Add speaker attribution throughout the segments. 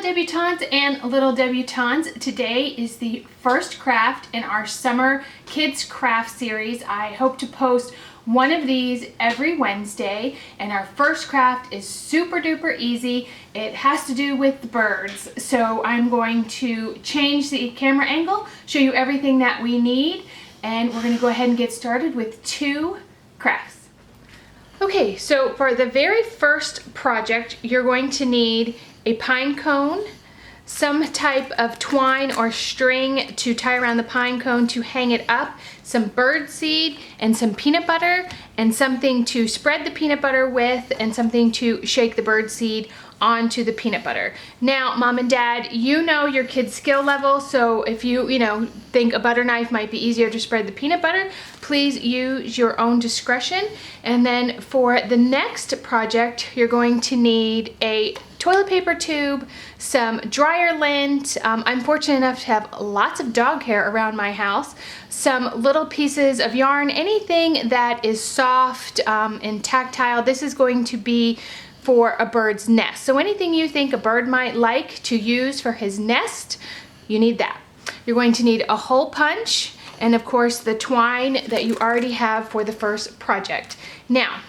Speaker 1: debutantes and little debutantes. Today is the first craft in our summer kids craft series. I hope to post one of these every Wednesday, and our first craft is super duper easy. It has to do with birds. So I'm going to change the camera angle, show you everything that we need, and we're going to go ahead and get started with two crafts. Okay, so for the very first project, you're going to need a pine cone, some type of twine or string to tie around the pine cone to hang it up, some bird seed and some peanut butter, and something to spread the peanut butter with, and something to shake the bird seed onto the peanut butter. Now, mom and dad, you know your kid's skill level, so if you think a butter knife might be easier to spread the peanut butter, please use your own discretion. And then for the next project, you're going to need a toilet paper tube, some dryer lint. I'm fortunate enough to have lots of dog hair around my house, some little pieces of yarn, anything that is soft and tactile. This is going to be for a bird's nest. So anything you think a bird might like to use for his nest, you need that. You're going to need a hole punch, and of course the twine that you already have for the first project. Now,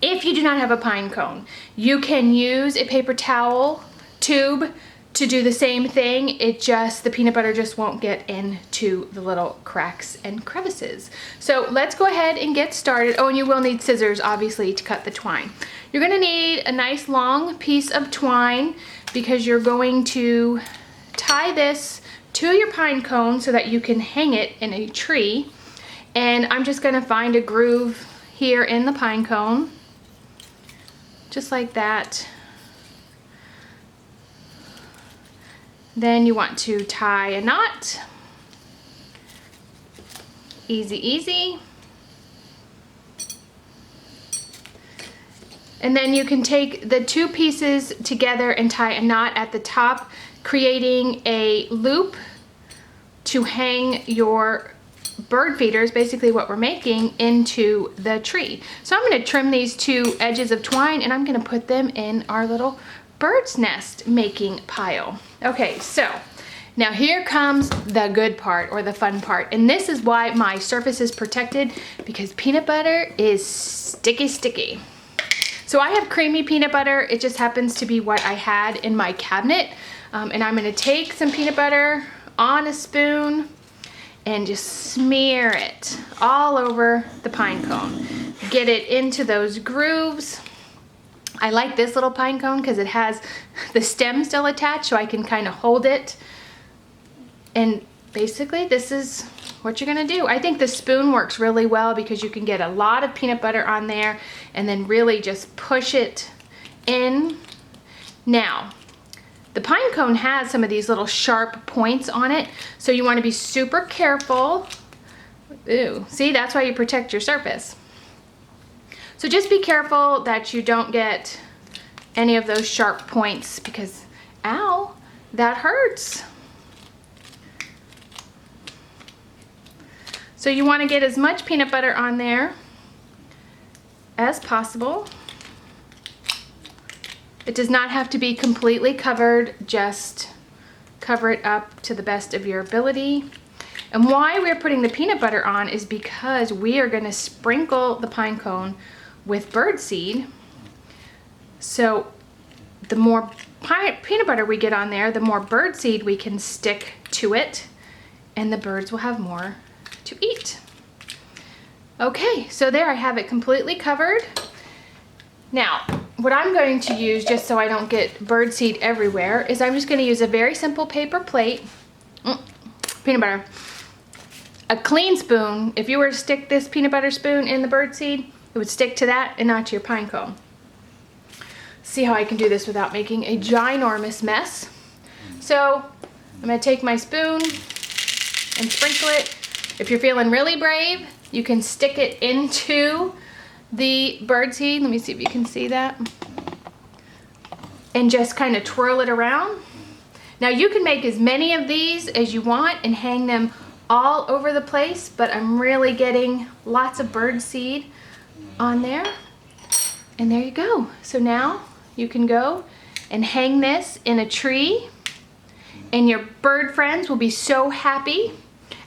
Speaker 1: if you do not have a pine cone, you can use a paper towel tube to do the same thing. The peanut butter just won't get into the little cracks and crevices. So let's go ahead and get started. Oh, and you will need scissors, obviously, to cut the twine. You're gonna need a nice long piece of twine because you're going to tie this to your pine cone so that you can hang it in a tree. And I'm just gonna find a groove here in the pine cone, just like that. Then you want to tie a knot. Easy, easy. And then you can take the two pieces together and tie a knot at the top, creating a loop to hang your bird feeders, basically what we're making, into the tree. So I'm going to trim these two edges of twine and I'm going to put them in our little bird's nest making pile. Okay, so now here comes the good part, or the fun part, and this is why my surface is protected, because peanut butter is sticky. So I have creamy peanut butter. It just happens to be what I had in my cabinet, and I'm going to take some peanut butter on a spoon and just smear it all over the pine cone. Get it into those grooves. I like this little pine cone because it has the stem still attached, so I can kind of hold it. And basically this is what you're gonna do. I think the spoon works really well because you can get a lot of peanut butter on there and then really just push it in. Now, the pine cone has some of these little sharp points on it, so you want to be super careful. Ooh, see, that's why you protect your surface. So just be careful that you don't get any of those sharp points, because, ow, that hurts. So you want to get as much peanut butter on there as possible. It does not have to be completely covered, just cover it up to the best of your ability. And why we're putting the peanut butter on is because we are going to sprinkle the pine cone with bird seed. So the more peanut butter we get on there, the more bird seed we can stick to it, and the birds will have more to eat. Okay, so there I have it completely covered. Now, what I'm going to use, just so I don't get bird seed everywhere, is I'm just going to use a very simple paper plate, peanut butter, a clean spoon. If you were to stick this peanut butter spoon in the bird seed, it would stick to that and not to your pine cone. See how I can do this without making a ginormous mess. So I'm going to take my spoon and sprinkle it. If you're feeling really brave, you can stick it into the bird seed. Let me see if you can see that. And just kind of twirl it around. Now you can make as many of these as you want and hang them all over the place, but I'm really getting lots of bird seed on there. And there you go. So now you can go and hang this in a tree, and your bird friends will be so happy.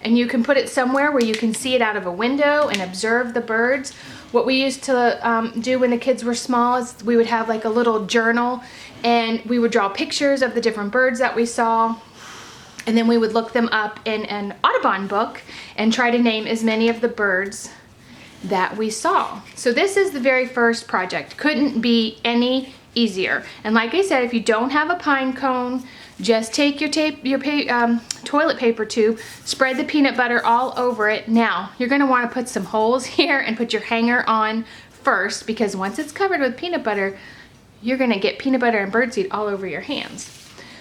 Speaker 1: And you can put it somewhere where you can see it out of a window and observe the birds. What we used to do when the kids were small is we would have like a little journal, and we would draw pictures of the different birds that we saw, and then we would look them up in an Audubon book and try to name as many of the birds that we saw. So this is the very first project. Couldn't be any easier. And like I said, if you don't have a pine cone, just take your toilet paper tube, spread the peanut butter all over it. Now, you're gonna wanna put some holes here and put your hanger on first, because once it's covered with peanut butter, you're gonna get peanut butter and birdseed all over your hands.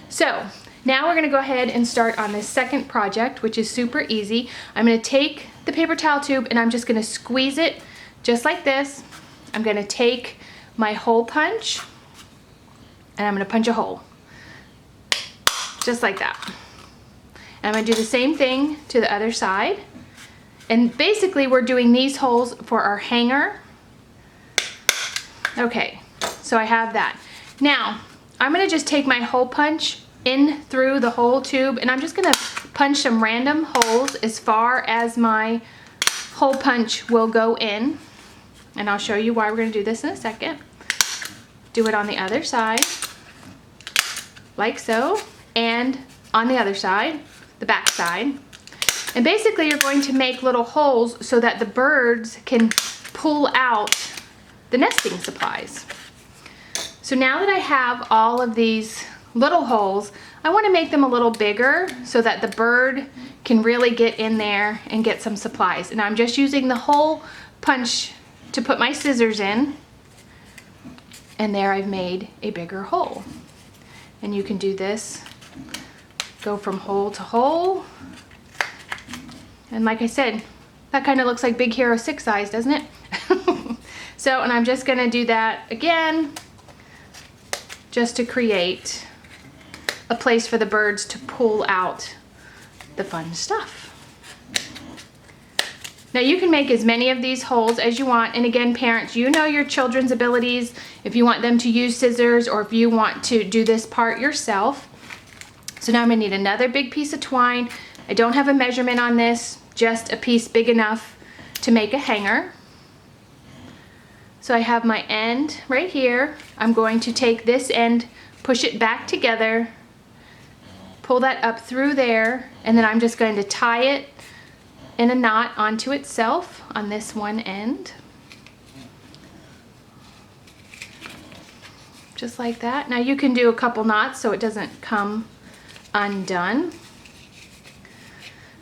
Speaker 1: So, now we're gonna go ahead and start on this second project, which is super easy. I'm gonna take the paper towel tube and I'm just gonna squeeze it just like this. I'm gonna take my hole punch and I'm gonna punch a hole. Just like that. And I'm gonna do the same thing to the other side. And basically we're doing these holes for our hanger. Okay, so I have that. Now, I'm gonna just take my hole punch in through the whole tube, and I'm just gonna punch some random holes as far as my hole punch will go in. And I'll show you why we're gonna do this in a second. Do it on the other side, like so. And on the other side, the back side. And basically you're going to make little holes so that the birds can pull out the nesting supplies. So now that I have all of these little holes, I want to make them a little bigger so that the bird can really get in there and get some supplies. And I'm just using the hole punch to put my scissors in. And there I've made a bigger hole. And you can do this. Go from hole to hole. And like I said, that kind of looks like Big Hero 6 size, doesn't it? So, and I'm just gonna do that again, just to create a place for the birds to pull out the fun stuff. Now you can make as many of these holes as you want, and again, parents, you know your children's abilities, if you want them to use scissors or if you want to do this part yourself. So now I'm gonna need another big piece of twine. I don't have a measurement on this, just a piece big enough to make a hanger. So I have my end right here. I'm going to take this end, push it back together, pull that up through there, and then I'm just going to tie it in a knot onto itself on this one end. Just like that. Now you can do a couple knots so it doesn't come undone.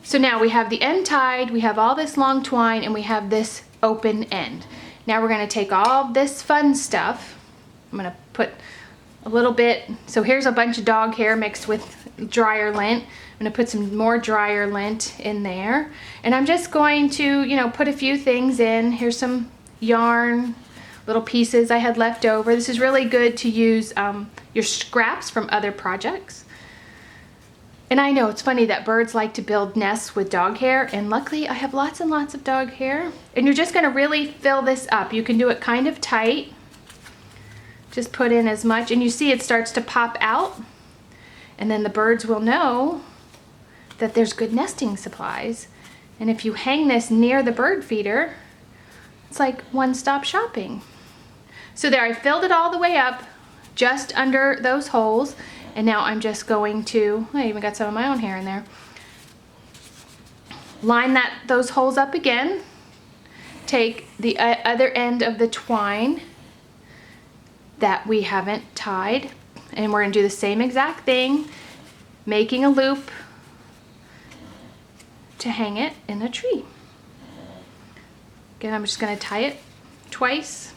Speaker 1: So now we have the end tied, we have all this long twine, and we have this open end. Now we're gonna take all this fun stuff. I'm gonna put a little bit, so here's a bunch of dog hair mixed with dryer lint. I'm gonna put some more dryer lint in there. And I'm just going to, you know, put a few things in. Here's some yarn, little pieces I had left over. This is really good to use your scraps from other projects. And I know it's funny that birds like to build nests with dog hair, and luckily I have lots and lots of dog hair. And you're just gonna really fill this up. You can do it kind of tight. Just put in as much, and you see it starts to pop out. And then the birds will know that there's good nesting supplies. And if you hang this near the bird feeder, it's like one-stop shopping. So there, I filled it all the way up, just under those holes. And now I'm just going to, I even got some of my own hair in there. Line those holes up again. Take the other end of the twine that we haven't tied, and we're gonna do the same exact thing, making a loop to hang it in a tree. Again, I'm just gonna tie it twice,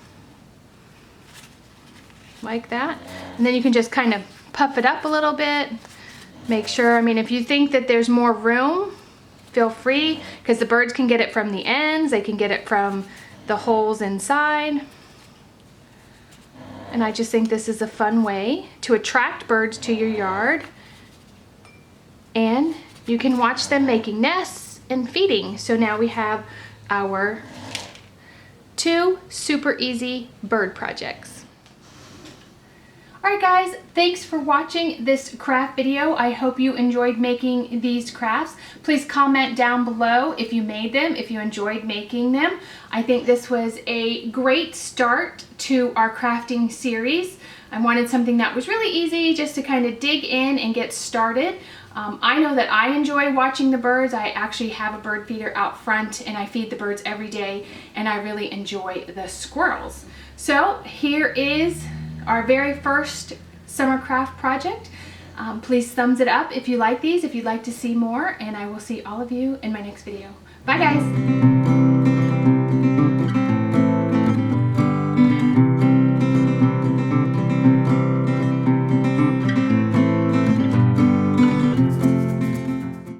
Speaker 1: like that. And then you can just kind of puff it up a little bit. Make sure, I mean, if you think that there's more room, feel free, because the birds can get it from the ends, they can get it from the holes inside. And I just think this is a fun way to attract birds to your yard. And you can watch them making nests and feeding. So now we have our 2 super easy bird projects. Alright guys, thanks for watching this craft video. I hope you enjoyed making these crafts. Please comment down below if you made them, if you enjoyed making them. I think this was a great start to our crafting series. I wanted something that was really easy just to kind of dig in and get started. I know that I enjoy watching the birds. I actually have a bird feeder out front and I feed the birds every day, and I really enjoy the squirrels. So here is our very first summer craft project. Please thumbs it up if you like these, if you'd like to see more, and I will see all of you in my next video. Bye guys!